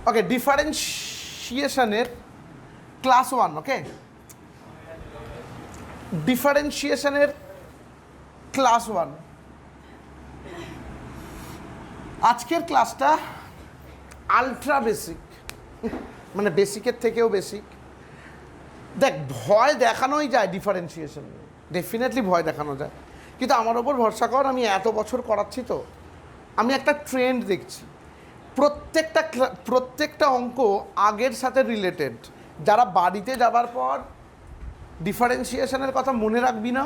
ওকে, ডিফারেন্সিয়েশনের class 1, ওকে, ডিফারেন্সিয়েশনের class 1। আজকের ক্লাসটা ultra basic, মানে বেসিকের থেকেও বেসিক। দেখ, ভয় দেখানোই যায় ডিফারেন্সিয়েশন, ডেফিনেটলি ভয় দেখানো যায়, কিন্তু আমার ওপর ভরসা কর, আমি এত বছর করাচ্ছি তো আমি একটা ট্রেন্ড দেখছি। প্রত্যেকটা অঙ্ক আগের সাথে রিলেটেড। যারা বাড়িতে যাবার পর ডিফারেন্সিয়েশনের কথা মনে রাখবি না,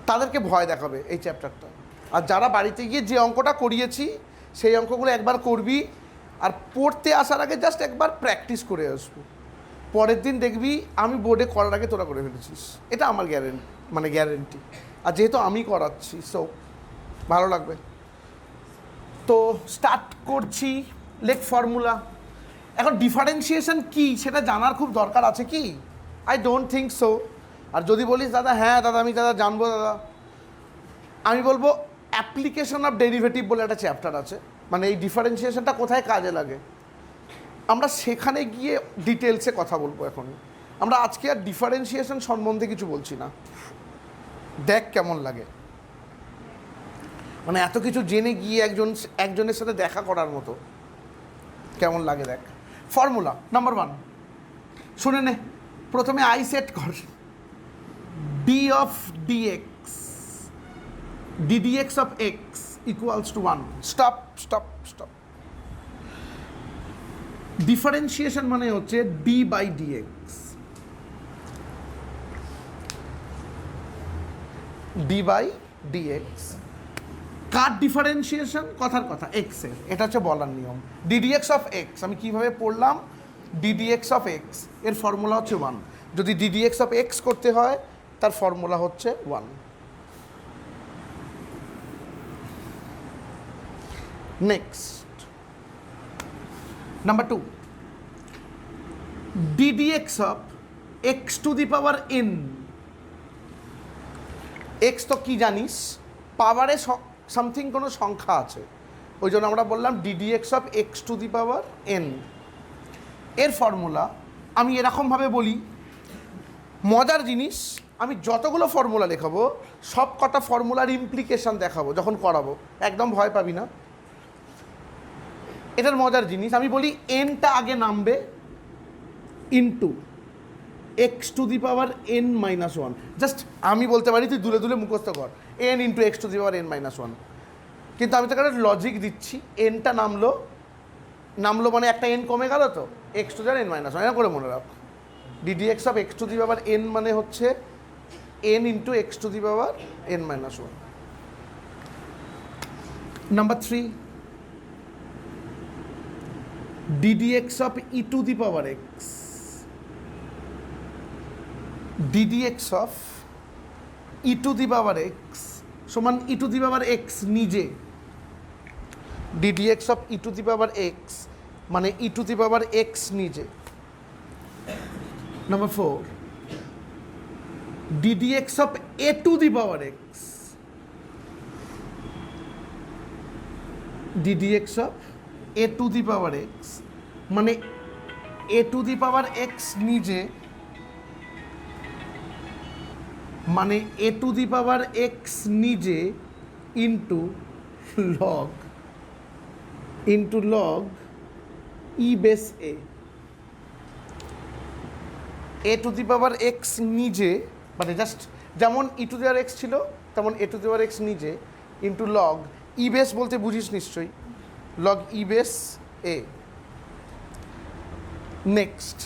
তাদেরকে ভয় দেখাবে এই চ্যাপ্টারটা। আর যারা বাড়িতে গিয়ে যে অঙ্কটা করিয়েছি সেই অঙ্কগুলো একবার করবি, আর পড়তে আসার আগে জাস্ট একবার প্র্যাকটিস করে আসবো, পরের দিন দেখবি আমি বোর্ডে করার আগে তোরা করে ফেলেছিস। এটা আমার গ্যারেন্টি। আর যেহেতু আমি করাচ্ছি, সো ভালো লাগবে। তো স্টার্ট করছি। লেখ ফর্মুলা। এখন ডিফারেন্সিয়েশন কি সেটা জানার খুব দরকার আছে কি? I don't think so. আর যদি বলিস দাদা, হ্যাঁ দাদা আমি জানবো দাদা, আমি বলবো অ্যাপ্লিকেশন অফ ডেরিভেটিভ বলে একটা চ্যাপ্টার আছে, মানে এই ডিফারেন্সিয়েশনটা কোথায় কাজে লাগে আমরা সেখানে গিয়ে ডিটেলসে কথা বলবো। এখন আমরা আজকে আর ডিফারেন্সিয়েশন সম্বন্ধে কিছু বলছি না, দেখ কেমন লাগে, মানে এত কিছু জেনে গিয়ে একজনের সাথে দেখা করার মতো কেমন লাগে দেখ। ফর্মুলা নাম্বার 1 শুনে নে। প্রথমে আই সেট কর, d of d x, d d x of x equals to 1। Stop. Differentiation মানে হচ্ছে d by d x, d by d x. কার ডিফারেন্সিয়েশন? কথার কথা এক্সের, এটা হচ্ছে বলার নিয়ম। ডিডিএক্স অফ এক্স আমি কিভাবে পড়লাম? ডিডিএক্স অফ এক্স এর ফর্মুলা হচ্ছে 1। যদি ডিডিএক্স অফ এক্স করতে হয় তার ফর্মুলা হচ্ছে 1। Next number 2, ddx of x to the power N. X তো কি জানিস, পাওয়ারে সামথিং কোনো সংখ্যা আছে, ওই জন্য আমরা বললাম ddx of x to the power N. এর ফর্মুলা আমি এরকমভাবে বলি, মজার জিনিস, আমি যতগুলো ফর্মুলা লেখাবো সব কটা ফর্মুলার ইমপ্লিকেশান দেখাবো যখন করাবো, একদম ভয় পাবি না। এটার মজার জিনিস, আমি বলি এনটা আগে নামবে into x to the power N minus 1। Just আমি বলতে পারি, তুই দুলে দুলে মুখস্থ কর, N into x to the power N minus 1। কিন্তু আমি তোকে একটা লজিক দিচ্ছি, এনটা নামলো মানে একটা এন কমে গেল, তো x to the power N minus 1 করে মনে রাখ। Ddx of x to the power N মানে হচ্ছে N into x to the power N minus 1। Number 3, ddx of E to the power x, ddx of E to the power x সমান ই to the power x নিজে। Ddx of E to the power x মানে ই to the power x নিজে। Number 4, ddx of a to the power x, ddx of a to the power x মানে এ to the power x নিজে, মানে এ to the power x নিজে into log e base A. A to the power x নিজে মানে just যেমন ই to the power x ছিল তেমন a to the power x নিজে ইন্টু লগ ই বেস বলতে বুঝিস নিশ্চয়ই, log e base a. Next,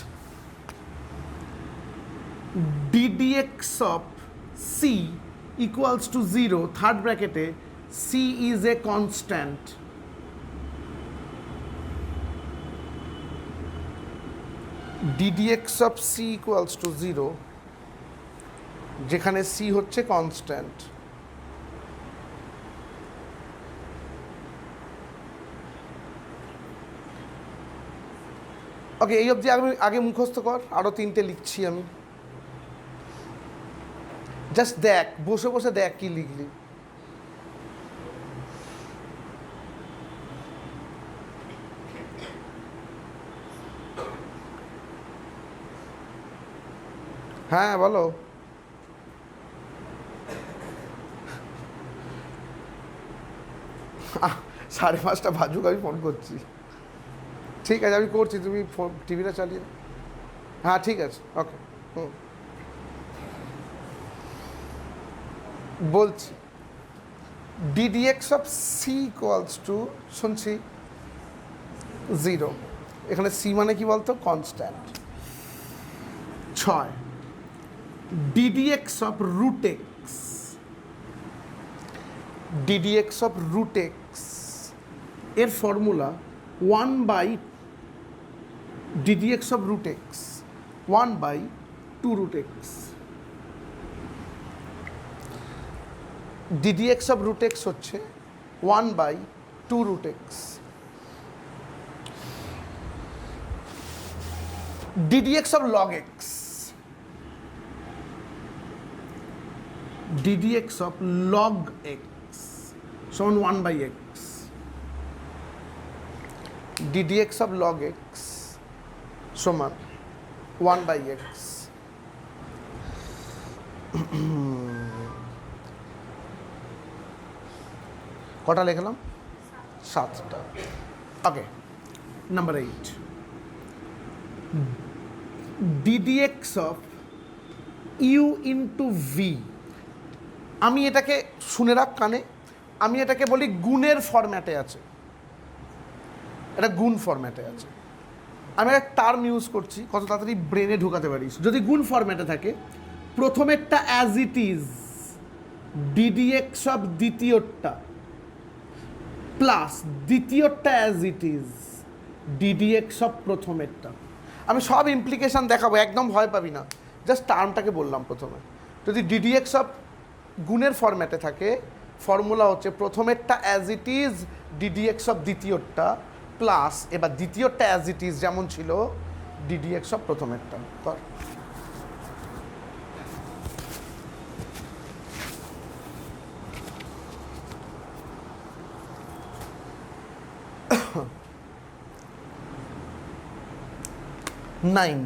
ddx of c equals to 0, third ব্র্যাকেটে c is a constant. Ddx of c equals to 0, যেখানে C হচ্ছে constant. ওকে, এই অবধি আমি আগে মুখস্থ কর, আরও 3টে লিখছি আমি। জাস্ট দেখ, বসে বসে দেখ কি লিখলি। হ্যাঁ বলো। 5:30 বাজুক, আমি ফোন করছি। ঠিক আছে, আমি করছি, তুমি ফোন টিভিটা চালিয়ে। হ্যাঁ ঠিক আছে, ওকে। বলছি ddx of c equals to, শুনছি 0। এখানে সি মানে কি বলতো? Constant. 6 ddx of root x, ddx of root x এর formula 1/, ddx of root x 1/2 root x. ddx of root x হচ্ছে 1/2 root x. ddx of log x, ddx of log x সমান 1/x, ddx of log x সমান 1/x। কটা লিখলাম? 7টা। ওকে, number 8 ddx of u into v। আমি এটাকে শুনে রাখ কানে, আমি এটাকে বলি গুণের ফরম্যাটে আছে, এটা গুণ ফরম্যাটে আছে। আমি একটা টার্ম ইউজ করছি, কত তাড়াতাড়ি ব্রেনে ঢোকাতে পারিস। যদি গুণ ফরম্যাটে থাকে, প্রথমেরটা as it is ddx of দ্বিতীয়টা প্লাস দ্বিতীয়টা as it is ddx of প্রথমেরটা। আমি সব ইমপ্লিকেশান দেখাবো, একদম ভয় পাবি না, জাস্ট টার্মটাকে বললাম প্রথমে। যদি ddx অফ গুণের ফরম্যাটে থাকে, ফর্মুলা হচ্ছে প্রথমেরটা as it is ddx of দ্বিতীয়টা প্লাস, এবার দ্বিতীয়টা অ্যাজ ইট ইজ যেমন ছিল ddx অফ প্রথমেরটা। কর। নাইন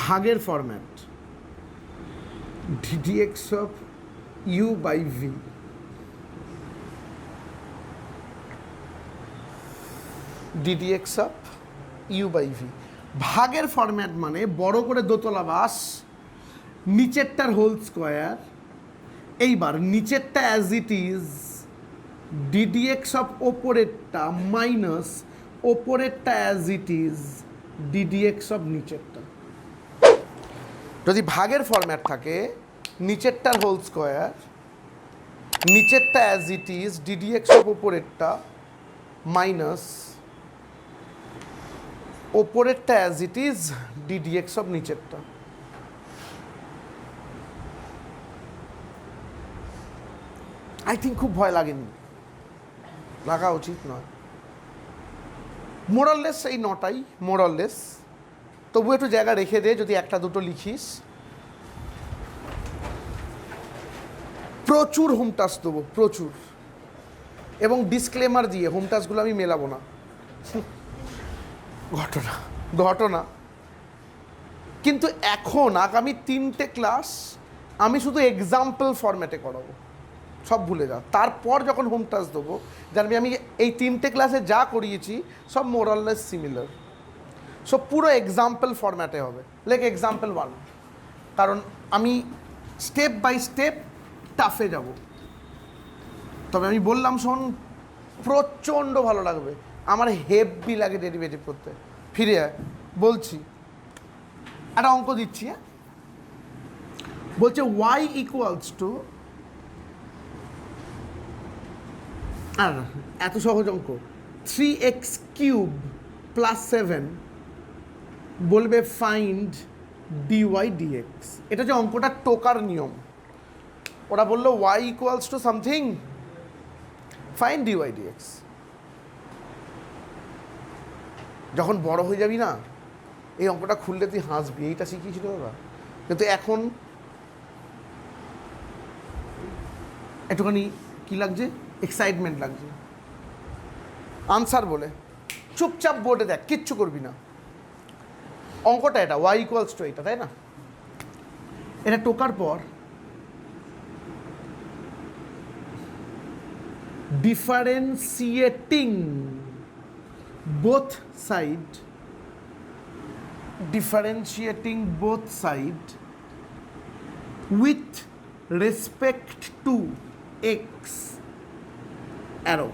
ভাগের format, ddx of u by v, ddx of u by v। ভাগের ফরম্যাট মানে বড় করে দোতলা বাস, নিচেরটার হোল স্কোয়ার। এইবার নিচেরটা as it is ddx of ওপরেরটা মাইনাস ওপরেরটা as it is ddx of নিচেরটা। যদি ভাগের ফরম্যাট থাকে, নিচেরটার হোল স্কোয়ার, নিচেরটা as it is ddx of ওপরেরটা মাইনাস ওপরেরটা as it is ddx of নিচেরটা। আই থিঙ্ক খুব ভয় লাগেনি, লাগা উচিত নয়। মোরাললেস এই 9টাই মোরাললেস, তবু একটু জায়গা রেখে দে যদি একটা দুটো লিখিস। প্রচুর হোম টাস্ক দেবো, প্রচুর, এবং ডিসক্লেমার দিয়ে হোম টাস্কগুলো আমি মেলাবো না। ঘটনা কিন্তু এখন আগামী 3টে ক্লাস আমি শুধু এক্সাম্পল ফরম্যাটে করাবো, সব ভুলে যাও। তারপর যখন হোম টাস্ক দেবো, জানবি আমি এই 3টে ক্লাসে যা করিয়েছি সব মোরাললেস সিমিলার, সব পুরো এক্সাম্পল ফরম্যাটে হবে। লাইক এক্সাম্পল 1, কারণ আমি স্টেপ বাই স্টেপ টাফে যাব। তবে আমি বললাম শোন, প্রচণ্ড ভালো লাগবে, আমার হেভি লাগে ডেরিভেটিভ করতে। ফিরে আয়, বলছি একটা অঙ্ক দিচ্ছি। হ্যাঁ, বলছে y ইকুয়ালস টু, আর এত সহজ অঙ্ক, 3x কিউব প্লাস 7 বলবে ফাইন্ড dy dx। এটা যে অঙ্কটা টোকার নিয়ম, ওরা বললো y equals to something, find dy dx। যখন বড় হয়ে যাবি না, এই অঙ্কটা খুললে তুই হাসবি, এইটা শিখিয়েছিল দাদা। কিন্তু এখন একটুখানি কী লাগছে, এক্সাইটমেন্ট লাগছে। আনসার বলে চুপচাপ বোর্ডে দেখ, কিচ্ছু করবি না। অঙ্কটা এটা ওয়াই ইকুয়ালস টু এটা, তাই না? এটা টোকার পর differentiating both side with respect to x arrow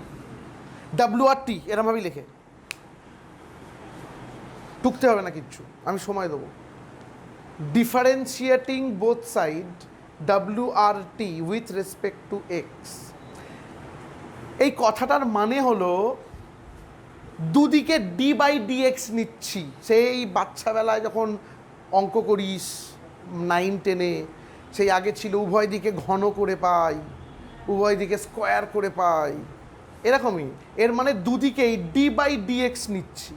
WRT এরমভাবেই লেখে, টুকতে হবে না কিচ্ছু, আমি সময় দেবো। Differentiating both side WRT with respect to x. এই কথাটার মানে হলো দুদিকে d/dx নিচ্ছি। সেই বাচ্চাবেলায় যখন অঙ্ক করিস 9-10-এ, সেই আগে ছিল উভয় দিকে ঘন করে পাই, উভয় দিকে স্কোয়ার করে পাই, এরকমই। এর মানে দুদিকেই d/dx নিচ্ছি।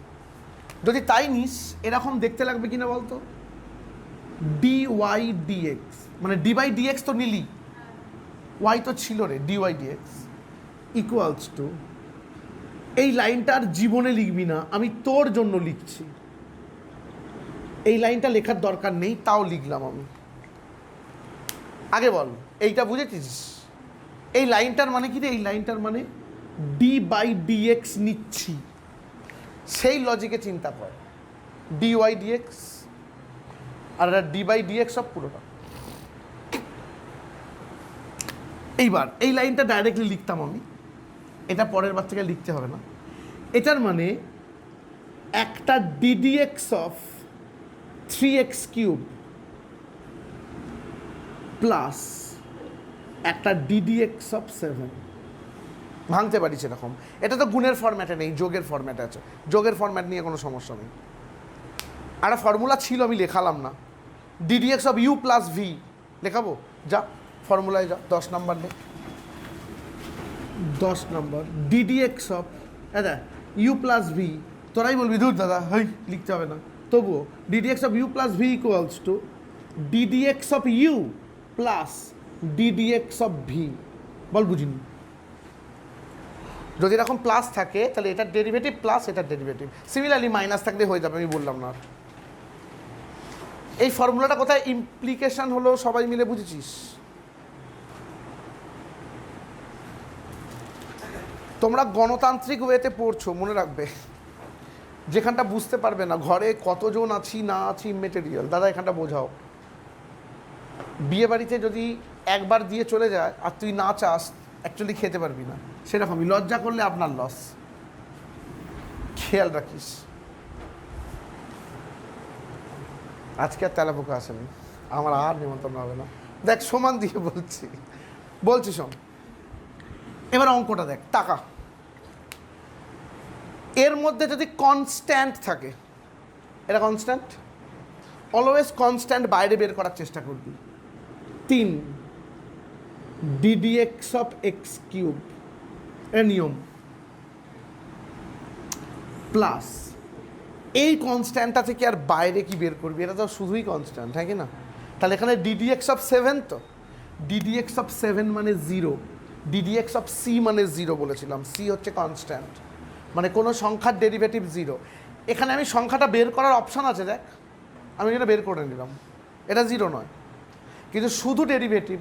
যদি তাই নিস এরকম দেখতে লাগবে কিনা বলতো, dy/dx, মানে d/dx তো নিলি, y তো ছিল রে, dy/dx ইকুয়ালস টু, এই লাইনটা আর জীবনে লিখবি না, আমি তোর জন্য লিখছি। এই লাইনটা লেখার দরকার নেই, তাও লিখলাম আমি। আগে বল এইটা বুঝেছিস? এই লাইনটার মানে কি রে? এই লাইনটার মানে d/dx নিচ্ছি, সেই লজিকে চিন্তা কর। dy/dx আর d/dx সব পুরোটা। এইবার এই লাইনটা ডাইরেক্টলি লিখতাম আমি, এটা পরের বার থেকে লিখতে হবে না। এটার মানে একটা ddx অফ 3x³ প্লাস একটা ddx অফ 7 ভাঙতে পারি সেরকম। এটা তো গুণের ফরম্যাটে নেই, যোগের ফরম্যাটে আছে। যোগের ফরম্যাট নিয়ে কোনো সমস্যা নেই। একটা ফর্মুলা ছিল আমি লেখালাম না, ddx of u plus v লেখাবো। যা ফর্মুলায় যা, 10 নাম্বার নেই, 10 নাম্বার ddx অফ দাদা u প্লাস v। তোরাই বলবি ধুর দাদা হই লিখতে হবে না, তবুও ddx of u plus v equals to ddx of u plus ddx of v। বল বুঝিনি? যদি এরকম প্লাস থাকে তাহলে এটার ডেরিভেটিভ প্লাস এটার ডেরিভেটিভ, সিমিলারলি মাইনাস থাকলে হয়ে যাবে, আমি বললাম না। এই ফর্মুলাটা কোথায় ইমপ্লিকেশন হলো সবাই মিলে বুঝেছিস? তোমরা গণতান্ত্রিক ওয়েতে পড়ছো, মনে রাখবে। যেখানটা বুঝতে পারবে না, ঘরে কতজন আছি না আছি ইমেটেরিয়াল, দাদা এখানটা বোঝাও। বিয়ে বাড়িতে যদি একবার দিয়ে চলে যায় আর তুই না চাস, অ্যাকচুয়ালি খেতে পারবি না, সেরকমই লজ্জা করলে আপনার লস, খেয়াল রাখিস। আজকে আর তেলাপোকা আসেনি, আমার আর নিমন্ত্রণ হবে না। দেখ সমান দিয়ে বলছি শোন। এবার অঙ্কটা দেখ, টাকা এর মধ্যে যদি কনস্ট্যান্ট থাকে, এটা কনস্ট্যান্ট, অলওয়েজ কনস্ট্যান্ট বাইরে বের করার চেষ্টা করবি। 3 ddx অফ x³ এর নিয়ম প্লাস এই কনস্ট্যান্টটা থেকে আর বাইরে কি বের করবি? এটা তো শুধুই কনস্ট্যান্ট, হ্যাঁ কি না? তাহলে এখানে ddx অফ 7, তো ddx অফ 7 মানে 0, ddx অফ c মানে 0 বলেছিলাম। c হচ্ছে কনস্ট্যান্ট, মানে কোনো সংখ্যার ডেরিভেটিভ 0। এখানে আমি সংখ্যাটা বের করার অপশান আছে, দেখ আমি এটা বের করে নিলাম, এটা 0 নয়, কিন্তু শুধু ডেরিভেটিভ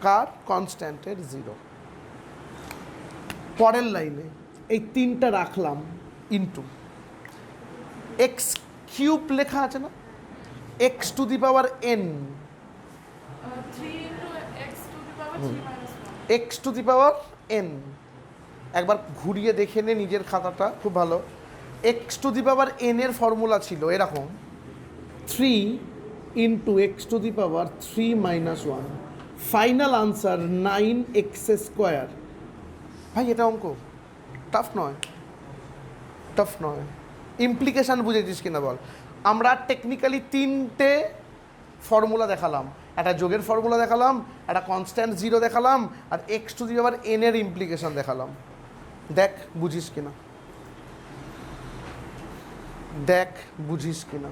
কার? কনস্ট্যান্টের 0। পরের লাইনে এই 3টা রাখলাম ইন্টু x³ লেখা আছে না, x⁴n, x⁴n। একবার ঘুরিয়ে দেখে নে নিজের খাতাটা, খুব ভালো। x⁴n এর ফর্মুলা ছিল এরকম, 3 into x⁴3 - 1, final answer 9x²। ভাই এটা অঙ্ক টাফ নয়, টাফ নয়। ইমপ্লিকেশান বুঝেছিস কিনা বল? আমরা টেকনিক্যালি 3টে ফর্মুলা দেখালাম, একটা যোগের ফর্মুলা দেখালাম, একটা কনস্ট্যান্ট 0 দেখালাম, আর x⁴n এর ইমপ্লিকেশান দেখালাম। দেখ বুঝিস কিনা, দেখ বুঝিস কিনা।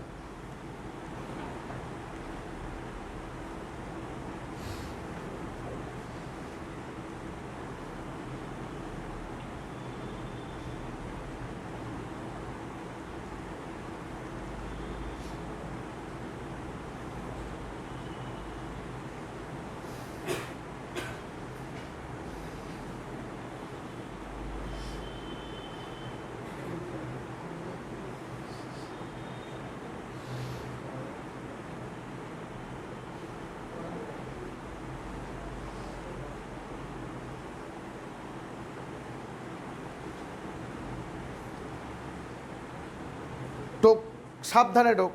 সাবধানে ঢোক।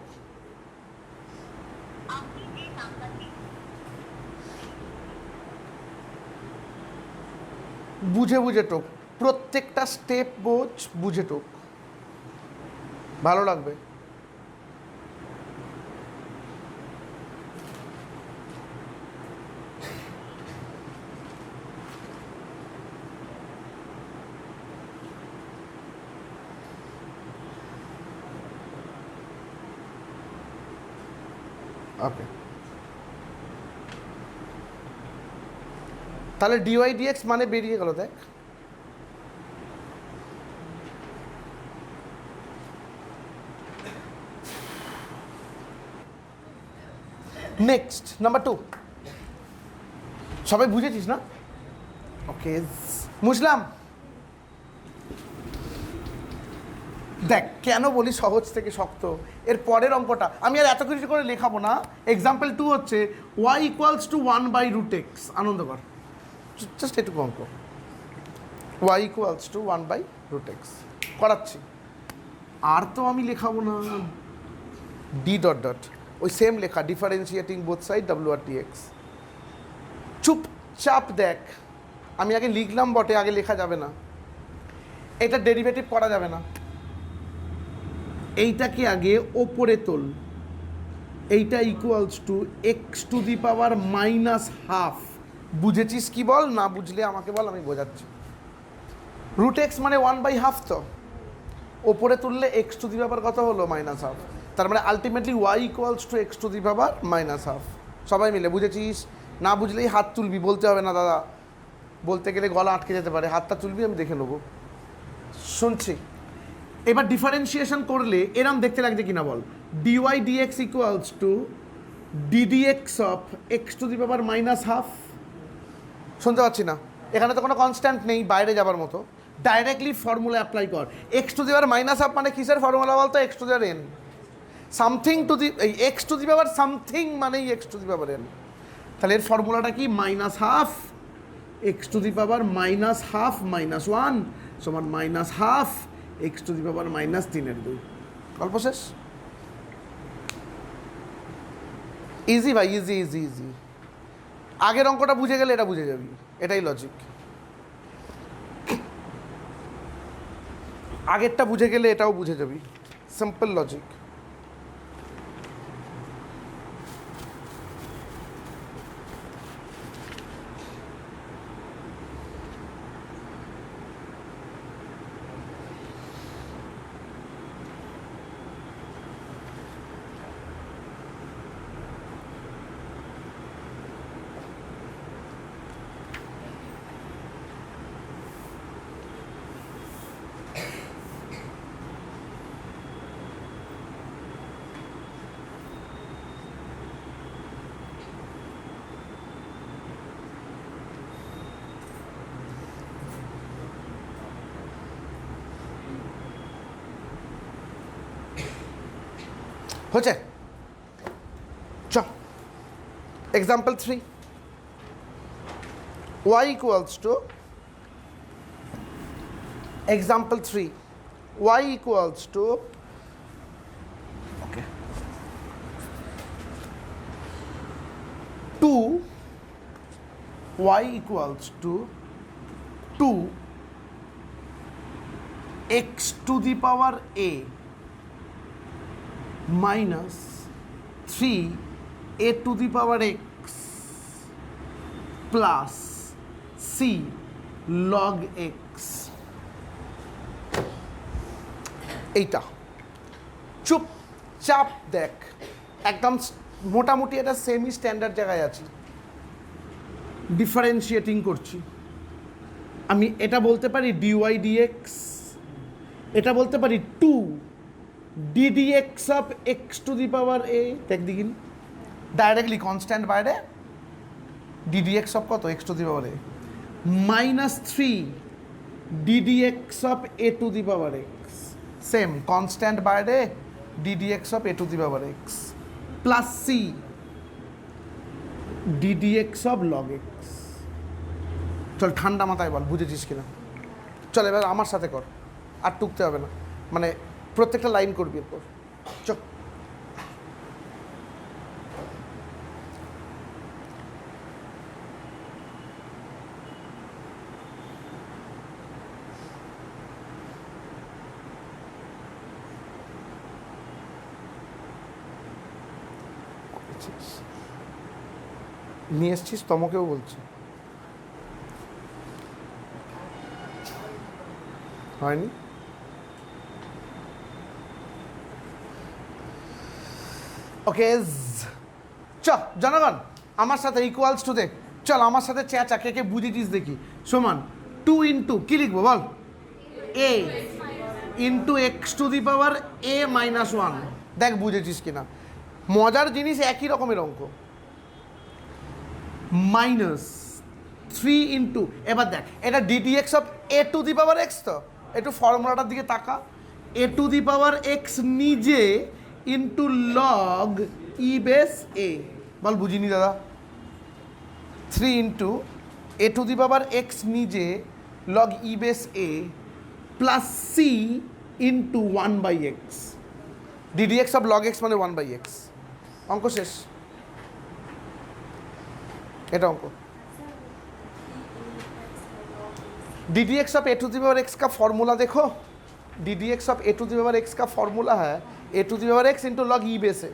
বুঝে বুঝে টোক, প্রত্যেকটা স্টেপ বোঝ, বুঝে টোক, ভালো লাগবে। ওকে, তাহলে ডিওয়াই ডিএক্স মানে বেরিয়ে গেল, দেখ। নেক্সট নাম্বার 2, সবাই বুঝেছিস না? ওকে, বুঝলাম। দেখ কেন বলি সহজ থেকে শক্ত, এর পরের অঙ্কটা আমি আর এত কিছু করে লেখাবো না। এক্সাম্পল 2 হচ্ছে y ইকুয়ালস টু 1/√x, আনন্দ কর, জাস্ট এটুকু অঙ্ক, y ইকুয়ালস টু 1/√x করাচ্ছি। আর তো আমি লেখাবো না ডি ডট ডট, ওই সেম লেখা, ডিফারেন্সিয়েটিং বোথ সাইড w/dx। চুপচাপ দেখ, আমি আগে লিখলাম বটে, আগে লেখা যাবে না, এটা ডেরিভেটিভ করা যাবে না। এইটাকে আগে ওপরে তোল, এইটা ইকুয়ালস টু x⁻⁻²। বুঝেছিস কি বল, না বুঝলে আমাকে বল, আমি বোঝাচ্ছি। √x মানে 1/2, তো ওপরে তুললে x⁻⁻ কত হলো -1/2, তার মানে ultimately y equals two x⁻⁻²। সবাই মিলে বুঝেছিস? না বুঝলেই হাত তুলবি, বলতে হবে না দাদা, বলতে গেলে গলা আটকে যেতে পারে, হাতটা তুলবি, আমি দেখে নেবো। শুনছি। এবার ডিফারেন্সিয়েশন করলে এরম দেখতে লাগছে কিনা বল, dy dx equals to ddx of x⁻⁻²। শুনতে পাচ্ছি না? এখানে তো কোনো কনস্ট্যান্ট নেই বাইরে যাবার মতো, ডাইরেক্টলি ফর্মুলা অ্যাপ্লাই কর। x⁻⁻² মানে কিসের ফর্মুলা বলতো? x⁻n সামথিং টু দি, এই x⁻ সামথিং মানেই x⁻n। তাহলে এর ফর্মুলাটা কি? -½ x⁻⁻⁻1 সমান -½ x⁻⁻3/2। গল্প শেষ। ইজি ভাই, ইজি ইজি ইজি। আগের অঙ্কটা বুঝে গেলে এটা বুঝে যাবি, এটাই লজিক। আগেরটা বুঝে গেলে এটাও বুঝে যাবি, সিম্পল লজিক। হচ্ছে চ। Example 3, y equals two, example 3, y equals two, okay, 2, y equals to 2 x⁻⁴ minus 3a⁴x plus c log x। এইটা চুপচাপ দেখ, একদম মোটামুটি এটা সেমি স্ট্যান্ডার্ড জায়গায় আছি, ডিফারেন্সিয়েটিং করছি। আমি এটা বলতে পারি ডিওয়াই ডিএক্স, এটা বলতে পারি 2 ddx অফ x⁻⁴। দেখ দিকিন, ডাইরেক্টলি কনস্ট্যান্ট বাইরে, ddx অফ কত? x⁻⁴, -3 ddx of a⁻x, same constant বাইরে, ddx of a⁻x plus c ddx of log x। চল ঠান্ডা মাথায় বল, বুঝেছিস কিনা? চল এবার আমার সাথে কর, আর টুকতে হবে না, মানে প্রত্যেকটা লাইন করবি এরপর, চ নিয়ে এসছিস, তোমাকেও বলছি হয়নি। ওকে জনগণ আমার সাথে ইকুয়ালস টু দে, চল আমার সাথে চেঁচা, কে কে বুঝেছিস দেখি। সমান 2 ইন্টু কি লিখবো বল, a into x to the power a minus 1। দেখ বুঝেছিস কিনা, মজার জিনিস, একই রকমের অঙ্ক। মাইনাস 3 ইন্টু, এবার দেখ এটা ddx of a to the power x, তো একটু ফর্মুলাটার দিকে তাকা। A to the power x নিজে into log e base a, বল বুঝিনি দাদা। 3 into a to the power x নিজে log e base a plus c into 1/x, ddx of log x মানে 1/x। অঙ্ক শেষ, এটা অঙ্ক। DDX of a to the power x का फॉर्मूला देखो, DDX of a to the power x का formula है a to the power x into log e base है,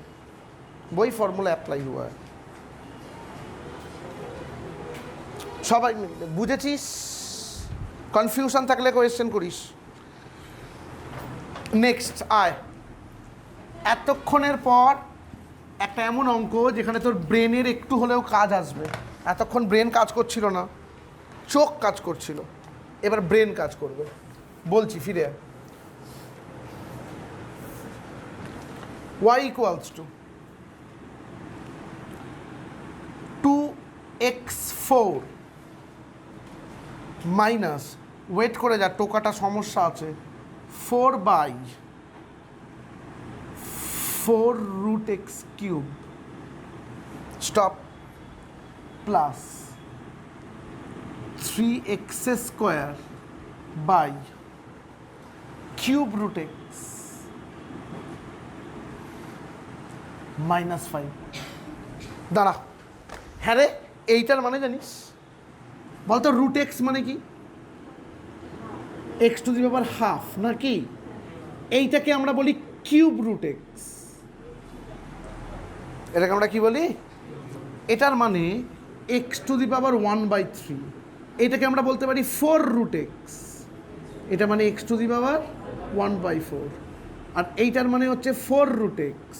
वही फॉर्मूला अप्लाई हुआ है। সবাই মিলে বুঝেছিস? কনফিউশন থাকলে কোয়েশ্চেন করিস। নেক্সট আয়, এতক্ষণের পর একটা এমন অঙ্ক যেখানে তোর ব্রেনের একটু হলেও কাজ আসবে। এতক্ষণ ব্রেন কাজ করছিল না, চোখ কাজ করছিল, এবার ব্রেন কাজ করবে। বলছি ফিরে, y equals to 2x4 minus, wait করে যা, টোকাটা সমস্যা আছে, 4/4 root x cube, stop, plus 3x square by cube root x -5। দাঁড়া, হ্যাঁ রে, এইটার মানে জানিস বলতো? রুট এক্স মানে কি? X to the power half নাকি? এইটাকে আমরা বলি কিউব রুট এক্স। এটাকে আমরা কি বলি? এটার মানে এক্স টু দি পাওয়ার 1/3। এটাকে আমরা বলতে পারি 4 রুট এক্স, এটা মানে এক্স টু দি পাওয়ার 1/4। আর এইটার মানে হচ্ছে 4 রুট এক্স,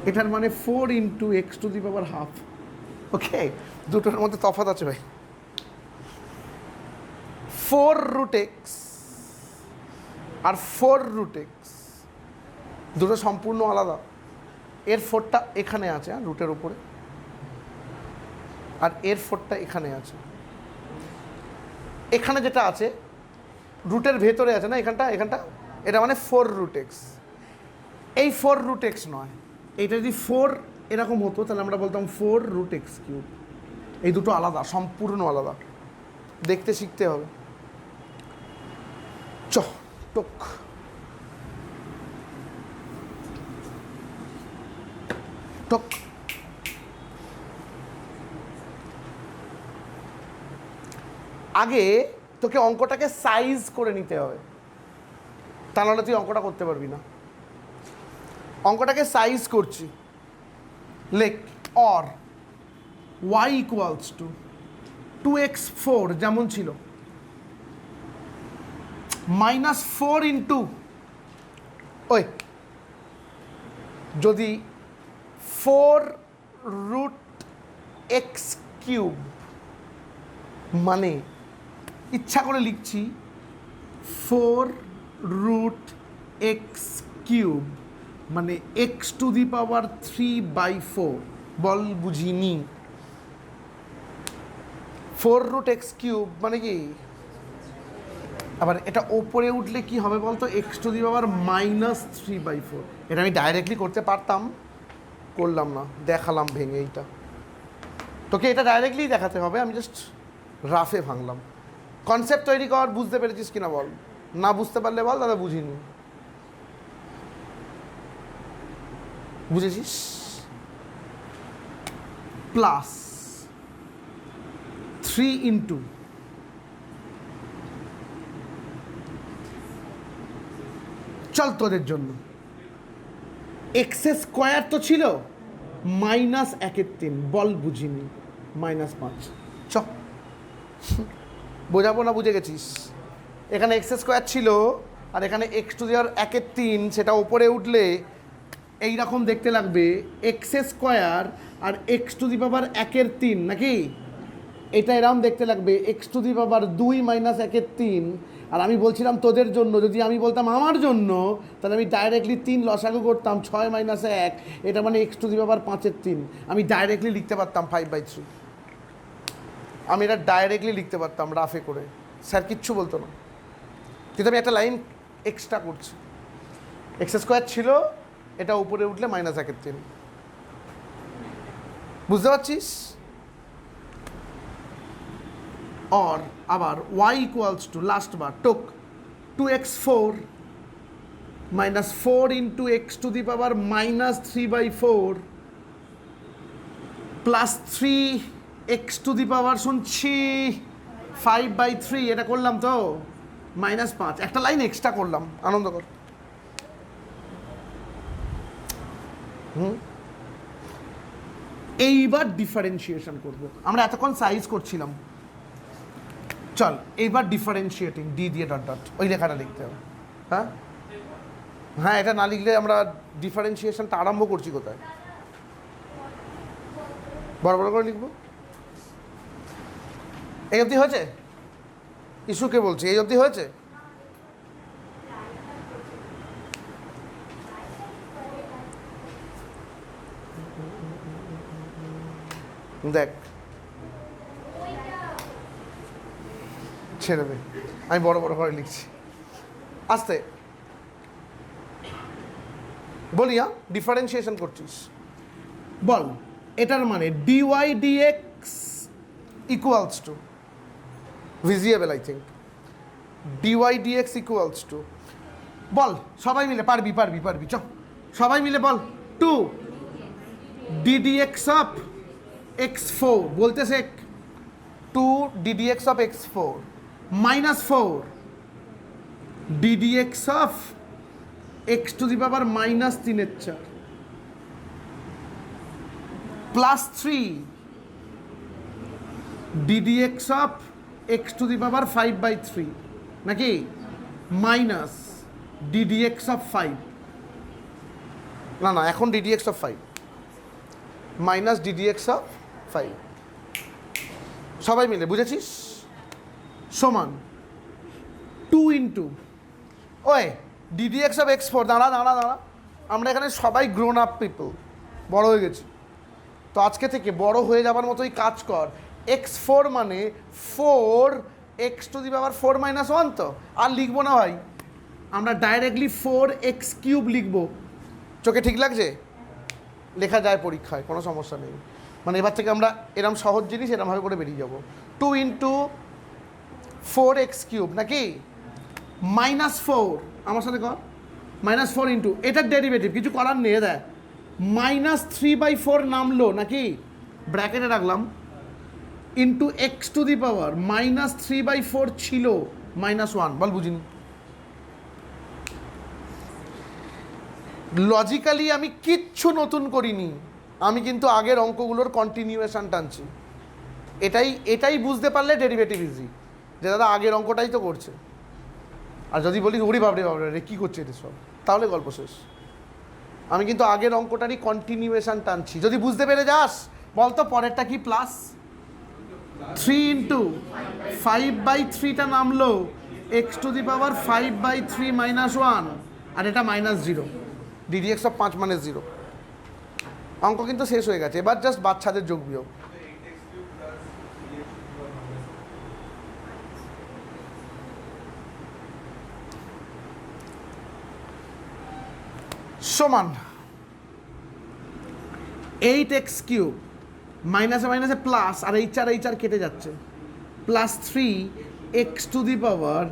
এটার মানে 4 into x to the power half. Okay, দুটোর মধ্যে তফাৎ আছে ভাই। 4 রুট এক্স আর 4 রুট এক্স দুটো সম্পূর্ণ আলাদা। এর 4টা এখানে আছে রুটের উপরে, আর এর 4টা এখানে আছে। এখানে যেটা আছে রুটের ভেতরে আছে না, এখানটা, এটা মানে 4 রুট এক্স। এই 4 রুট এক্স নয়, এইটা যদি 4 এরকম হতো তাহলে আমরা বলতাম 4 রুট এক্স কিউব। এই দুটো আলাদা, সম্পূর্ণ আলাদা, দেখতে শিখতে হবে। টক টক আগে তোকে অঙ্কটাকে সাইজ করে নিতে হবে, তা নাহলে তুই অঙ্কটা করতে পারবি না। অঙ্কটাকে সাইজ করছি, লেখ or y equals to 2x4 যেমন ছিল -4 ইন্টু, ওই যদি 4 রুট এক্স কিউব, মানে ইচ্ছা করে লিখছি 4 রুট এক্স কিউব মানে এক্স টু দি পাওয়ার 3/4। বল বুঝিনি? 4 রুট এক্স কিউব মানে কি? আবার এটা ওপরে উঠলে কি হবে বলতো? X to the power -3/4। এটা আমি ডাইরেক্টলি করতে পারতাম, করলাম না, দেখালাম ভেঙে। এইটা তোকে এটা ডাইরেক্টলি দেখাতে হবে, আমি জাস্ট রাফে ভাঙলাম। কনসেপ্ট তৈরি কর, বুঝতে পেরেছিস কিনা বল? না বুঝতে পারলে বল দাদা বুঝিনি। বুঝেছিস? প্লাস 3 ইন্টু চল তোদের জন্য এক্স স্কোয়ার তো ছিল মাইনাস 1/3 বল বুঝিনি -5 চ বোঝাবো না, বুঝে গেছিস? এখানে এক্স স্কোয়ার ছিল আর এখানে এক্স টু দি পাওয়ার 1/3, সেটা উপরে উঠলে এইরকম দেখতে লাগবে এক্স স্কোয়ার আর এক্স টু দি পাওয়ার 1/3 নাকি? এটা এরকম দেখতে লাগবে এক্স টু দি পাওয়ার 2 - 1/3। আর আমি বলছিলাম তোদের জন্য, যদি আমি বলতাম আমার জন্য তাহলে আমি ডাইরেক্টলি 3 লসাগু করতাম, 6 - 1, এটা মানে এক্স টু দি পাওয়ার 5/3। আমি ডাইরেক্টলি লিখতে পারতাম 5/3, আমি এটা ডাইরেক্টলি লিখতে পারতাম রাফে করে, স্যার কিচ্ছু বলতো না। কিন্তু আমি একটা লাইন এক্সট্রা করছি, এক্স স্কোয়ার ছিল, এটা উপরে উঠলে -1/3, বুঝতে পারছিস? और আবার y ইকুয়ালস টু লাস্ট বার টুক 2x4 -4 into x to the power -3/4 plus 3x to the power শুনছি 5/3, এটা করলাম তো -5, একটা লাইন এক্সট্রা করলাম, আনন্দ কর। এইবার ডিফারেন্সিয়েশন করব, আমরা এতক্ষণ সাইজ করছিলাম, চল এইবার ডিফারেন্সিয়েটিং ডি দিয়ে ডট ডট ওই লেখাটা লিখতে হবে। হ্যাঁ হ্যাঁ, এটা না লিখলে আমরা ডিফারেন্সিয়েশনটা আরম্ভ করছি কোথায়? বড় বড় করে লিখবো। এই অবধি হয়েছে? ইস্যুকে বলছি, এই অবধি হয়েছে? দেখ ছেড়ে দে, আমি বড় বড় করে লিখছি আস্তে বলি। হ্যাঁ, ডিফারেন্সিয়েশন করছিস, বল এটার মানে ডিওয়াই ডিএক্স ইকুয়ালস টু ভিজিয়েবল, I think dy dx equals to, বল সবাই মিলে, পারবি পারবি পারবি, চ সবাই মিলে বল, 2 ডিডিএক্স অফ x4, বলতে শেখ 2 ddx of x4 -4 ddx of x to the power -3/4 plus 3 ddx of x to the power 5/3 নাকি, মাইনাস ডিডিএক্স অফ 5, না না এখন ddx of 5 minus ddx of 5, সবাই মিলে, বুঝেছিস? সমান 2 ইন্টু ওই ডিডিএক্স অফ x4, দাঁড়া দাঁড়া দাঁড়া, আমরা এখানে সবাই গ্রোন আপ পিপল, বড় হয়ে গেছি তো আজকে থেকে বড় হয়ে যাবার মতোই কাজ কর। x4 মানে 4 এক্স টু দি পাওয়ার 4 - 1, তো আর লিখবো না ভাই, আমরা ডাইরেক্টলি 4x³ লিখবো। চোখে ঠিক লাগছে? লেখা যায় পরীক্ষায়, কোনো সমস্যা নেই। মানে এবার থেকে আমরা এরম সহজ জিনিস এরমভাবে করে বেরিয়ে যাবো। 2 ইন্টু 4x³ নাকি, -4, আমার সাথে কর, -4 ইন্টু এটার ডেরিভেটিভ, কিছু করার নেই, দেয় -3/4 নামলো নাকি, ব্র্যাকেটে রাখলাম, into x to the power -3/4 ছিল -1, বল বুঝিনি? লজিক্যালি আমি কিচ্ছু নতুন করিনি, আমি কিন্তু আগের অঙ্কগুলোর কন্টিনিউয়েশন টানছি। এটাই বুঝতে পারলে ডেরিভেটিভ ইজি, যে দাদা আগের অঙ্কটাই তো করছে। আর যদি বলি ওরে বাবরে বাবরে রে কী করছে এটা সব, তাহলে গল্প শেষ। আমি কিন্তু আগের অঙ্কটারই কন্টিনিউয়েশন টানছি, যদি বুঝতে পেরে যাস বলতো পরেরটা কি, প্লাস 3 ইন্টু 5/3টা নামলো এক্স টু দি পাওয়ার 5/3 -1, আর এটা -0, ডিডিএক্স অফ 5 মানে 0। অঙ্ক কিন্তু শেষ হয়ে গেছে, এবার জাস্ট বাচ্চাদের যোগ বিয়োগ। সমান 8x³ মাইনাসে মাইনাসে প্লাস, আর এইচ আর কেটে যাচ্ছে, plus 3x to the power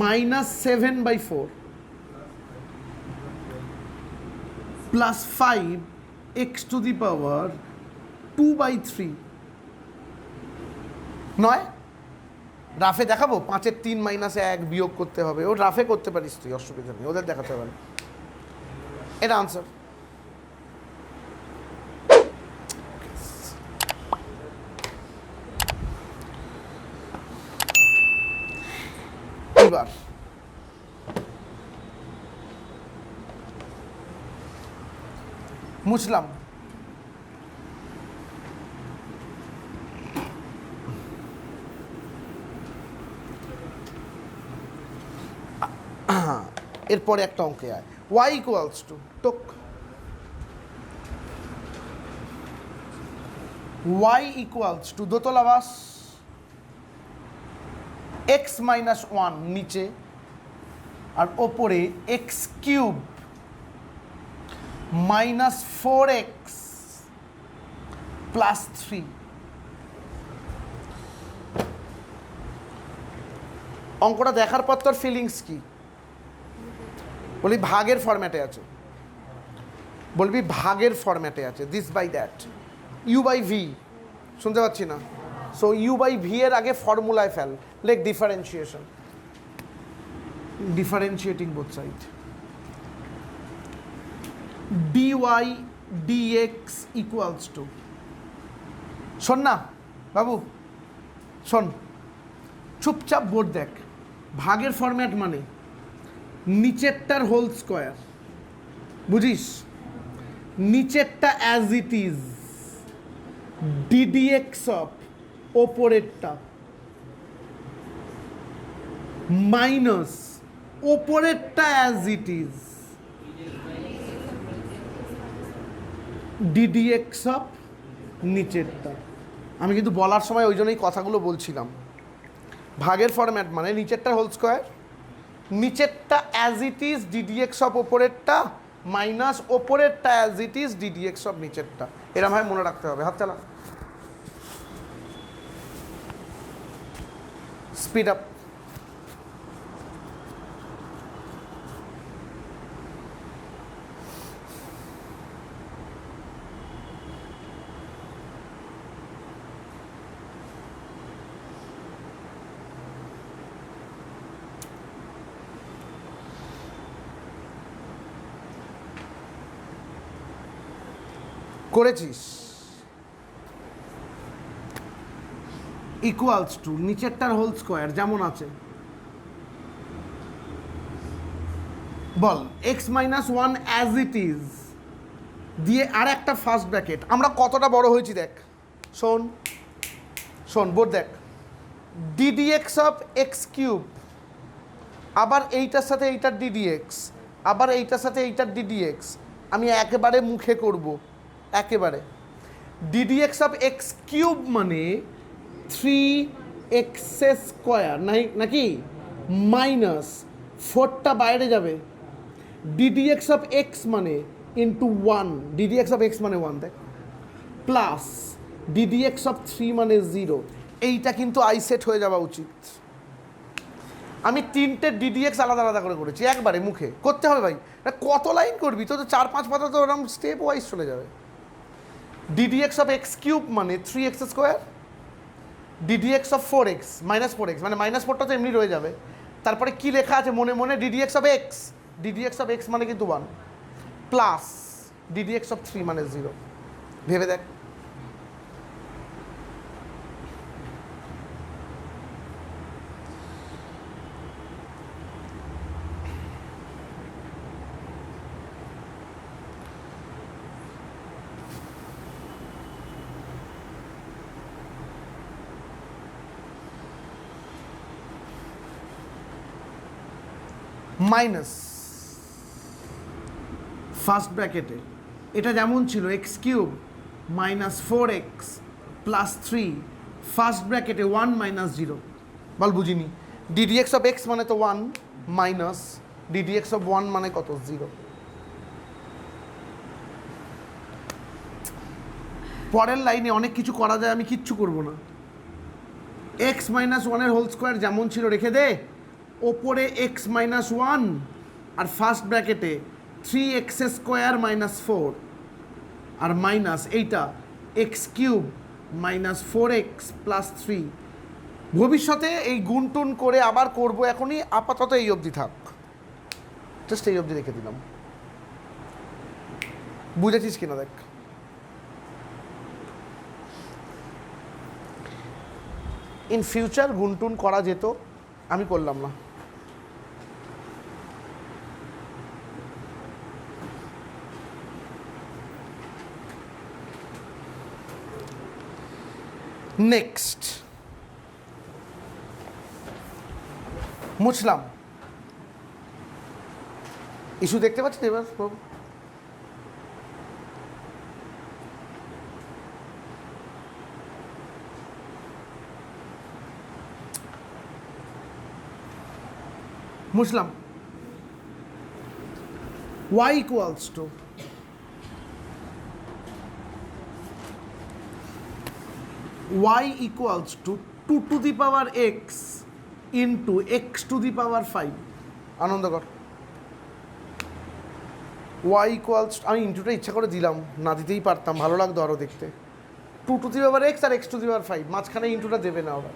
-7/4 plus 5 x⁻²/3 নয়? রাফে দেখাবো? 5-এর 3 - 1 বিয়োগ করতে হবে, ও রাফে করতে পারিস তুই, অসুবিধা নেই, ওদের দেখাতে হবে না। এটা আনসার। এবার মুছলাম। এরপরে একটা অঙ্কে আয়, y ইকুয়ালস টু টোক y ইকুয়ালস টু দোতলা বাস x-1 নিচে আর ওপরে x³ -4x + 3। অঙ্কটা দেখার পর তোর ফিলিংস কি? বলি ভাগের ফরম্যাটে আছে, বলবি ভাগের ফরম্যাটে আছে, দিস বাই দ্যাট, u/v, শুনতে পাচ্ছি না, সো u/v এর আগে ফর্মুলায় ফেল, লেখ differentiation, differentiating both side, dy dx equals two, শোন না বাবু, শোন, চুপচাপ বোর্ড দেখ, ভাগের ফরম্যাট মানে নিচেরটার হোল স্কোয়ার, বুঝিস, নিচেরটা as it is ddx of ওপরেরটা মাইনাস ওপরেরটা as it is ddx of নিচেরটা। আমি কিন্তু বলার সময় ওই জন্যই কথাগুলো বলছিলাম। ভাগের ফরম্যাট মানে নিচেরটা হোল স্কোয়ার, নিচেরটা as it is ddx of ওপরেরটা মাইনাস ওপরেরটা as it is ddx of নিচেরটা, এরম ভাবে মনে রাখতে হবে। হাত চালা, স্পিড আপ। করেছিস? ইকুয়ালস টু নিচেরটার হোল স্কোয়ার যেমন আছে, বল x-1 অ্যাজ ইট ইজ দিয়ে আর একটা ফার্স্ট ব্র্যাকেট। আমরা কতটা বড় হয়েছি দেখ, শোন শোন বোর্ড দেখ, ddx অফ x³ আবার এইটার সাথে এইটার ddx, আবার এইটার সাথে এইটার ddx, আমি একেবারে মুখে করব, একেবারে ddx অফ x³ মানে 3x² নাকি, মাইনাস 4টা বাইরে যাবে, ddx অফ x মানে ইন্টু 1, ddx অফ x মানে 1 দেখ, প্লাস ddx অফ 3 মানে 0। এইটা কিন্তু আইসেট হয়ে যাওয়া উচিত। আমি 3টে ddx আলাদা আলাদা করে করেছি, একবারে মুখে করতে হবে ভাই, কত লাইন করবি তো, 4-5 পাতা তো ওরকম স্টেপ ওয়াইজ চলে যাবে। ddx অফ x³ মানে 3x², ddx of 4x -4x মানে -4টা তো এমনি রয়ে যাবে, তারপরে কি লেখা আছে মনে মনে, ddx of x, ddx of x মানে কিন্তু 1 প্লাস ddx অফ 3 মানে 0। ভেবে দেখ, মাইনাস ফার্স্ট ব্র্যাকেটে এটা যেমন ছিল x³ -4x + 3 ফার্স্ট ব্র্যাকেটে 1 - 0, বল বুঝিনি, ddx অফ x মানে তো 1 মাইনাস ddx অফ 1 মানে কত, 0। পরের লাইনে অনেক কিছু করা যায়, আমি কিচ্ছু করব না, x-1 এর হোল স্কোয়ার যেমন ছিল রেখে দে, ওপরে x-1 আর ফার্স্ট ব্র্যাকেটে 3x² মাইনাস 4 আর মাইনাস এইটা x³ মাইনাস 4x প্লাস 3। ভবিষ্যতে এই গুণটুন করে আবার করব, এখনই আপাতত এই অবধি থাক, জাস্ট এই অবধি রেখে দিলাম। বুঝেছিস কিনা দেখ। ইন ফিউচার গুণটুন করা যেত, আমি করলাম না। নেক্সট মুছলাম। ইস্যু দেখতে পাচ্ছেন এবার বাবু? মুছলাম। y equals to y equals to 2 to the power x into x to the power 5। আনন্দকর। y equals, আমি ইন্টুটা ইচ্ছা করে দিলাম, না দিতেই পারতাম, ভালো লাগতো আরও দেখতে। 2 to the power x R x to the power 5, মাঝখানে ইন্টুটা দেবে না ওরা।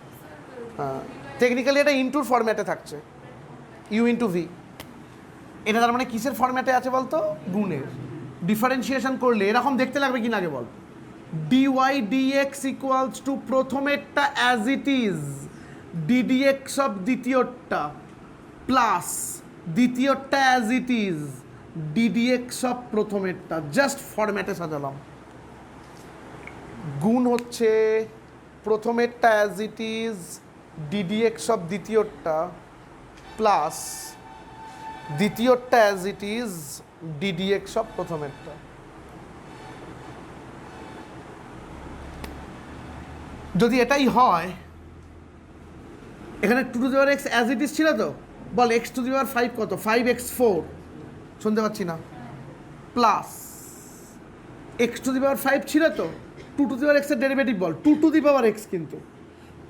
হ্যাঁ, টেকনিক্যালি এটা ইন্টুর ফরম্যাটে থাকছে, u ইন্টু ভি। এটা তার মানে কিসের ফরম্যাটে আছে বলতো? গুণের। ডিফারেন্সিয়েশন করলে এরকম দেখতে লাগবে কিনা আগে বল। dy dx ইকুয়ালস টু প্রথমেরটা as it is ddx of দ্বিতীয়টা প্লাস দ্বিতীয়টা as it is ddx of প্রথমেরটা। জাস্ট ফরম্যাটে সাজালাম। গুণ হচ্ছে প্রথমেরটা as it is ddx of দ্বিতীয়টা প্লাস দ্বিতীয়টা as it is ddx of প্রথমেরটা। যদি এটাই হয়, এখানে 2 to the power x as it is ছিল তো, বল x to the power 5 কত? 5x4, শুনতে পাচ্ছি না, plus x to the power 5 ছিল তো, 2 to the power x এর derivative ball. 2 to the power x, কিন্তু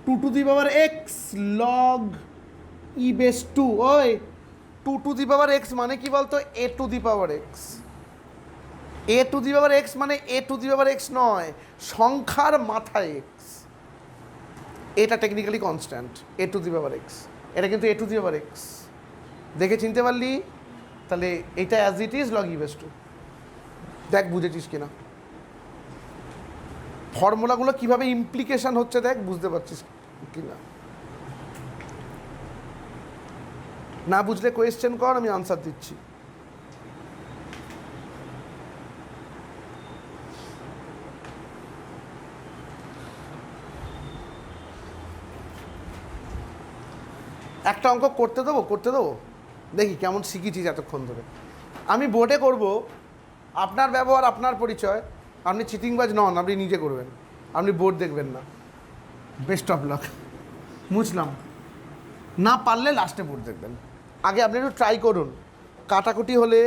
2 to the power x log e base 2। ওই 2 to the power x মানে কি বলতো? a to the power x। a to the power x মানে a to the power x নয়, সংখ্যার মাথায় x। এটা technically constant a to the power x, এটা কিন্তু a to the power x। দেখে চিনতে পারলি? তাহলে এটা as it is log e base 2। দেখ বুঝেছিস কিনা, ফর্মুলাগুলো কিভাবে ইমপ্লিকেশন হচ্ছে দেখ, বুঝতে পারছিস কিনা। না বুঝলে কোয়েশ্চেন কর, আমি আনসার দিচ্ছি। একটা অঙ্ক করতে দেবো, দেখি কেমন শিখেছিস এতক্ষণ ধরে। আমি বোর্ডে করব, আপনার ব্যবহার আপনার পরিচয়, আপনি চিটিংবাজ নন, আপনি নিজে করবেন, আপনি বোর্ড দেখবেন না। Best of luck. মুছলাম। না পারলে লাস্টে বোর্ড দেখবেন, আগে আপনি একটু ট্রাই করুন। কাটাকুটি হলে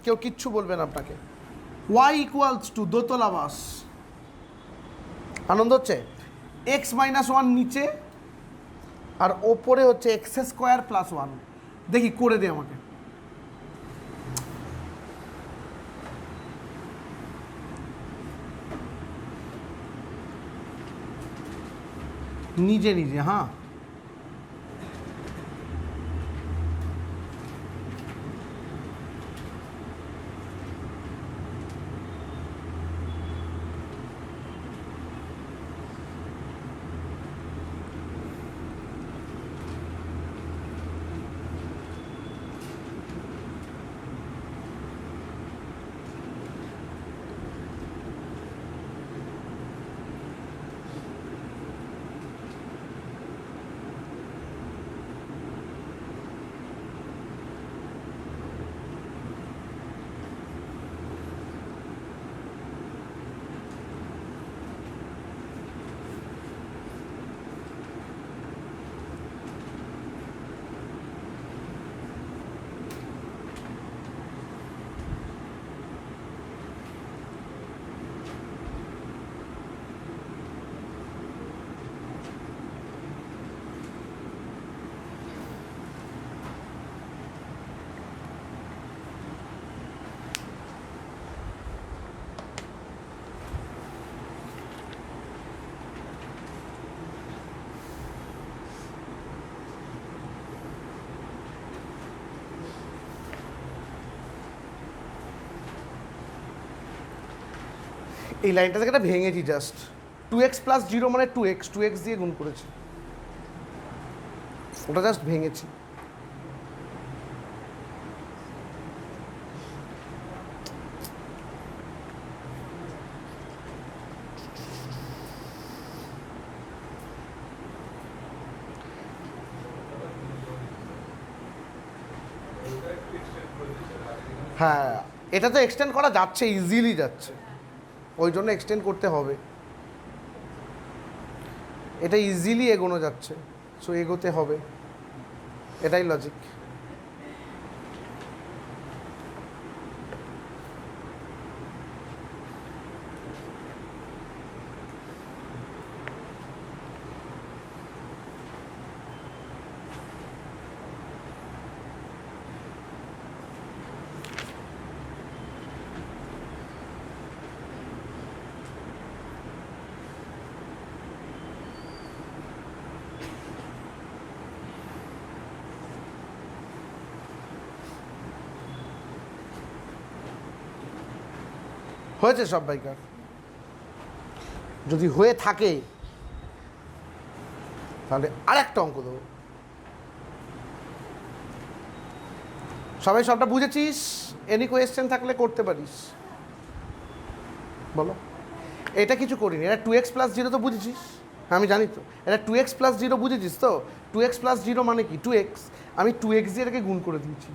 কেউ কিচ্ছু বলবেন আপনাকে। y ইকুয়ালস টু দোতলা বাস, আনন্দ হচ্ছে, x-1 নিচে আর ওপরে হচ্ছে x² প্লাস 1। দেখি করে দে আমাকে। নিজে নিজে, হ্যাঁ। এই লাইনটা থেকে একটা ভেঙেছি জাস্ট, 2x প্লাস 0 মানে 2x দিয়ে গুণ করেছি, ওটা জাস্ট ভেঙেছি। হ্যাঁ, এটা তো এক্সটেন্ড করা যাচ্ছে, ইজিলি যাচ্ছে, ওই জন্য এক্সটেন্ড করতে হবে, এটা ইজিলি এগোনো যাচ্ছে, সো এগোতে হবে, এটাই লজিক। হয়েছে সব বাইকার, যদি হয়ে থাকে তাহলে আরেকটা অঙ্ক দেবো। সবাই সবটা বুঝেছিস? এনি কোয়েশ্চেন থাকলে করতে পারিস, বলো। এটা কিছু করিনি, এটা 2x প্লাস 0 তো বুঝেছিস, হ্যাঁ আমি জানি তো, এটা 2x প্লাস 0 বুঝেছিস তো। 2x প্লাস 0 মানে কি 2x, আমি 2x দিয়ে এটাকে গুণ করে দিয়েছি।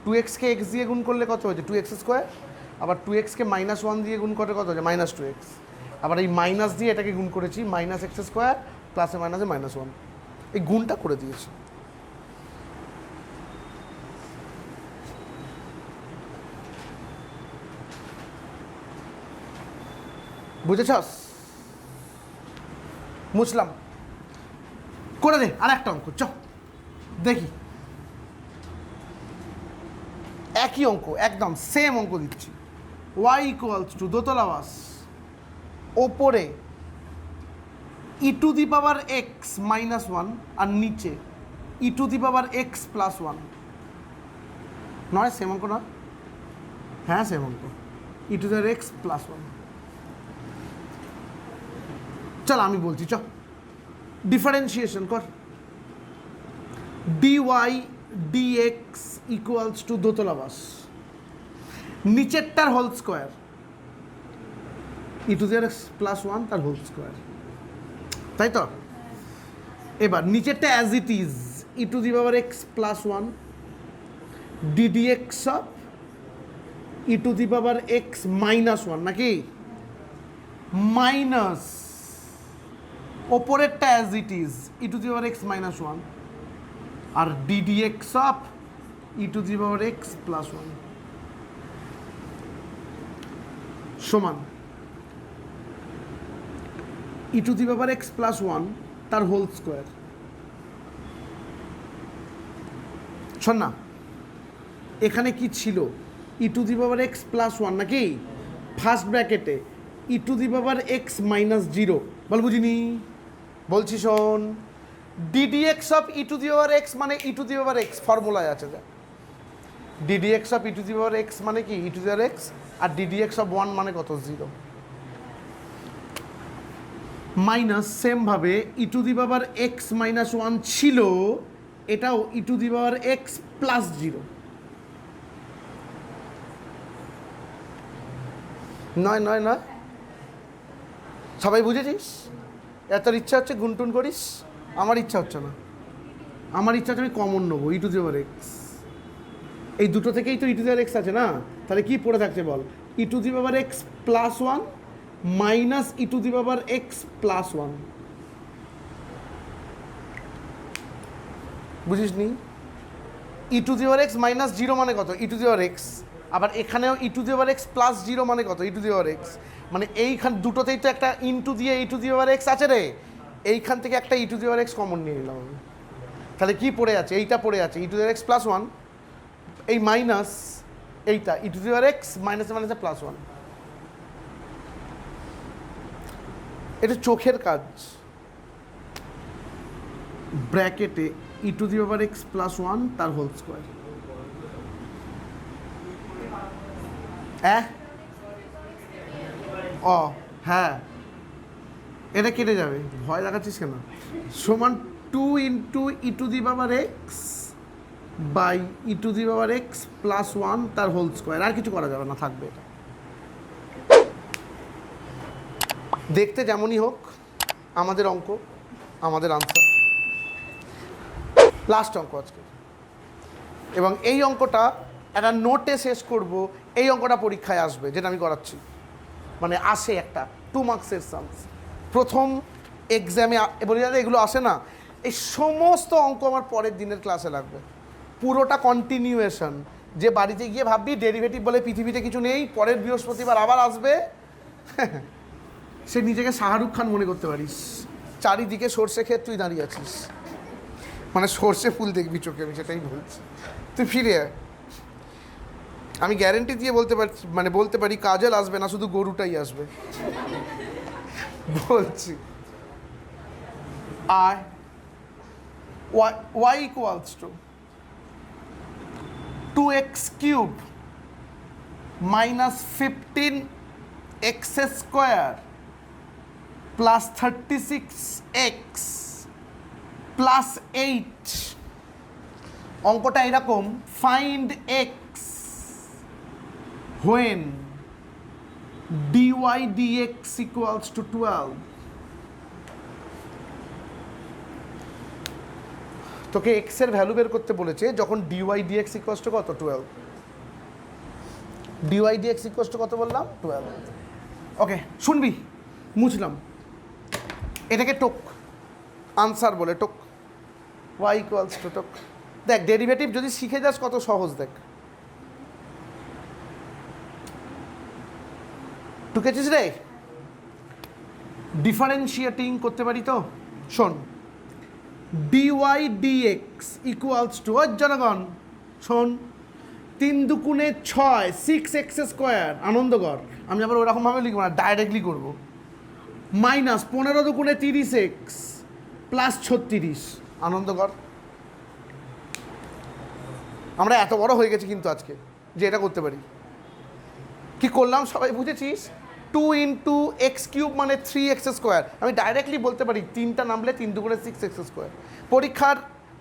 2xকে x দিয়ে গুণ করলে কত হয়েছে? 2x square. আবার 2xকে -1 দিয়ে গুণ করলে কত হয়েছে? -2x। আবার এই মাইনাস দিয়ে এটাকে গুণ করেছি, -x স্কোয়ার প্লাসে মাইনাসে -1, এই গুণটা করে দিয়েছি। বুঝেছস? মুছলাম, করে দে আর একটা অঙ্ক, চ দেখি। একই অঙ্ক, একদম সেম অঙ্ক দিচ্ছি। y ইকুয়ালস টু দোতলা বাস, ওপরে e⁻x -1 আর নিচে e⁻x +1, নয় সেম অঙ্ক না? হ্যাঁ সেম অঙ্ক, e⁻x +1। চল আমি বলছি, চ ডিফারেন্সিয়েশন কর। dy dx ইকুয়ালস টু দোতলা বাস, নিচেরটার হোল স্কোয়ার e⁻x +1 তার হোল স্কোয়ার, তাই তো? এবার নিচেরটা as it is e⁻x +1 ddx of e⁻x -1, নাকি? মাইনাস ওপরেরটা অ্যাজ ইট ইজ e⁻x -1 আর ddx অফ e⁻x +1 সমান e⁻x +1 তার হোল স্কোয়ার। শোন না, এখানে কি ছিল? e⁻x +1 নাকি? ফার্স্ট ব্র্যাকেটে e⁻x -0, বল বুঝিনি? বলছি শোন, ddx অফ e⁻x মানে e⁻x ফর্মুলায় আছে, যা ddx অফ e⁻x মানে কি e⁻x, আর ddx অফ 1 মানে কত? 0। মাইনাস সেমভাবে e⁻x -1 ছিল, এটাও e⁻x +0, নয় নয় নয়। সবাই বুঝেছিস? এত ইচ্ছা হচ্ছে গুনটুন করিস, আমার ইচ্ছা হচ্ছে না। আমার ইচ্ছা হচ্ছে আমি কমন নেবো e⁻x, এই দুটো থেকেই তো e⁻x আছে না, তাহলে কি পড়ে থাকছে বল? e⁻x +1 মাইনাস e⁻x +1, বুঝিস নি? e⁻x -0 মানে কত? e⁻x। আবার এখানেও e⁻x +0 মানে কত? e⁻x। মানে এইখান দুটোতেই তো একটা ইনটু দিয়ে e⁻x আছে রে, এইখান থেকে একটা e⁻x কমন নিয়ে নিলাম আমি। তাহলে কি পড়ে আছে? এইটা পড়ে আছে e⁻x +1, এই মাইনাস এইটা e⁻x মাইনাসে +1। এটা চোখের কাজ। ব্র্যাকেটে e⁻x +1 তার হোল স্কোয়ার, অ হ্যাঁ, এটা কেটে যাবে, ভয় দেখাচ্ছিস কেন? সমান 2 into e to the power x by e to the power x plus 1 তার হোল স্কোয়ার। আর কিছু করা যাবে না, থাকবে এটা। দেখতে যেমনই হোক, আমাদের অঙ্ক, আমাদের আনসার। লাস্ট অঙ্ক আজকে, এবং এই অঙ্কটা একটা নোটে শেষ করব। এই অঙ্কটা পরীক্ষায় আসবে, যেটা আমি করাচ্ছি, মানে আসে একটা 2 মার্কসের সামস। প্রথম এক্সামে বলি দাদা এগুলো আসে না, এই সমস্ত অঙ্ক আমার পরের দিনের ক্লাসে লাগবে, পুরোটা কন্টিনিউয়েশন। যে বাড়িতে গিয়ে ভাববি ডেরিভেটিভ বলে পৃথিবীতে কিছু নেই, পরের বৃহস্পতিবার আবার আসবে, সে নিজেকে শাহরুখ খান মনে করতে পারিস। চারিদিকে সর্ষে ক্ষেত, তুই দাঁড়িয়ে আছিস, মানে সর্ষে ফুল দেখবি চোখে, আমি সেটাই বলছি। তুই ফিরে আয়, আমি গ্যারেন্টি দিয়ে বলতে পারি কাজল আসবে না, শুধু গরুটাই আসবে, বলছি। আয় y equals to 2x cube minus 15x square plus 36x plus 8। অঙ্কটা এরকম, find x when dy dx equals to 12। তোকে এক্স এর ভ্যালু বের করতে বলেছে যখন ডিওয়াই ডিএক্স ইকুয়ালস টু কত? 12। ডিওয়াই ডিএক্স ইকুয়ালস টু কত বললাম? 12। ওকে, শুনবি, মুছলাম এটাকে, টোক আনসার বলে, টোক ওয়াই ইকুয়ালস টু টোক। দেখ ডেরিভেটিভ যদি শিখে যাস কত সহজ, দেখ টুকেছিস রে। ডিফারেন্সিয়েটিং করতে পারি তো, শোন, dy dx ইকুয়ালস টু, জনগণ শোন, 3 দুগুণে 6 6x স্কোয়ার, আনন্দকর, আমি আবার ওরকমভাবে লিখবো না, ডাইরেক্টলি করবো, মাইনাস 15 দুগুণে 30x প্লাস 36, আনন্দকর। আমরা এত বড় হয়ে গেছি কিন্তু আজকে যে এটা করতে পারি। কি করলাম সবাই বুঝেছিস? 2 ইন্টু এক্স কিউব মানে 3x স্কোয়ার, আমি ডাইরেক্টলি বলতে পারি 3টা নামলে 3 দুগুণে 6x স্কোয়ার।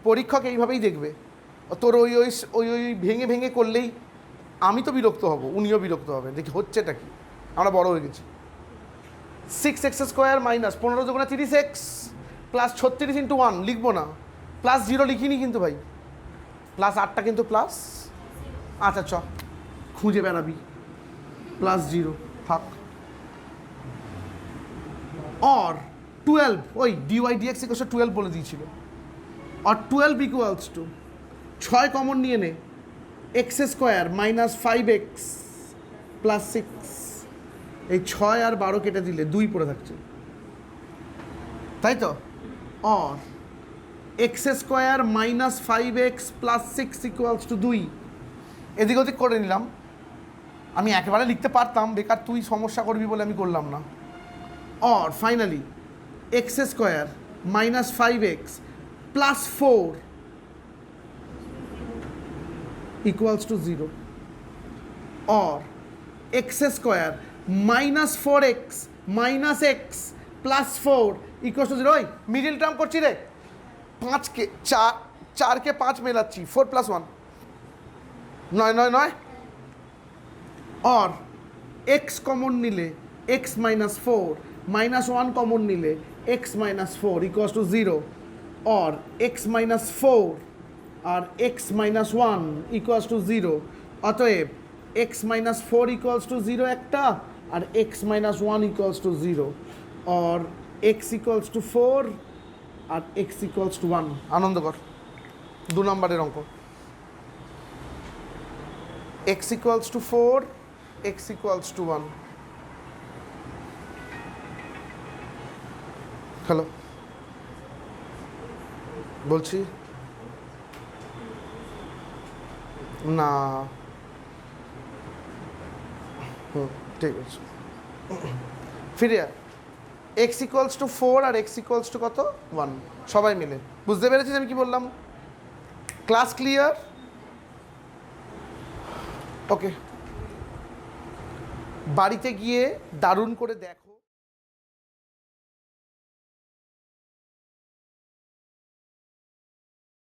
পরীক্ষক এইভাবেই দেখবে, তোর ওই ওই ওই ওই ভেঙে ভেঙে করলেই আমি তো বিরক্ত হব, উনিও বিরক্ত হবে, দেখি হচ্ছেটা কি, আমরা বড় হয়ে গেছি। 6x স্কোয়ার মাইনাস 15 দুগুণে 30x প্লাস 36 ইন্টু 1 লিখবো না, প্লাস 0 লিখিনি কিন্তু ভাই, প্লাস 8টা কিন্তু প্লাস, আচ্ছা চ খুঁজে বেড়াবি, প্লাস 0 থাক। और 12, ওই ডিওয়াই ডিএক্স ইকুয়ালস টু 12 বলে দিয়েছিল, আর 12 ইকুয়ালস টু 6 কমন নিয়ে নে, x square minus 5x plus 6, এই 6 আর 12 কেটে দিলে 2 পড়ে থাকছে, তাই তো। আর x square minus 5x plus 6 equals to 2, এদিক ওদিক করে নিলাম, আমি একেবারে লিখতে পারতাম, বেকার তুই সমস্যা করবি বলে আমি করলাম না। और finally x square minus 5x plus 4 equals to 0, और x square minus 4x minus x plus 4 equals to 0। ওই মিডিল টার্ম করছি রে, 5 के 4 के 5 মেলাচ্ছি, 4 प्लस 1 9 9 9, और x कॉमन নিলে x माइनस 4 माइनस 1 कॉमन নিলে x माइनस 4 इक्वल्स टू 0, और x माइनस 4 और x माइनस 1 इक्वल्स टू 0, অতএব x माइनस 4 इक्वल्स टू 0 একটা, আর x माइनस 1 इक्वल्स टू 0, और x इक्वल्स टू 4 আর x इक्वल्स टू 1। আনন্দকর 2 নম্বরের অঙ্ক, x equals to 4 x equals to 1। Hello বলছি না, ঠিক আছে ফিরে এক্স ইকুয়ালস টু 4 আর এক্স ইকুয়ালস টু কত? 1, সবাই মিলে বুঝতে পেরেছিস আমি কি বললাম? Class clear? ওকে, বাড়িতে গিয়ে দারুণ করে দেখো।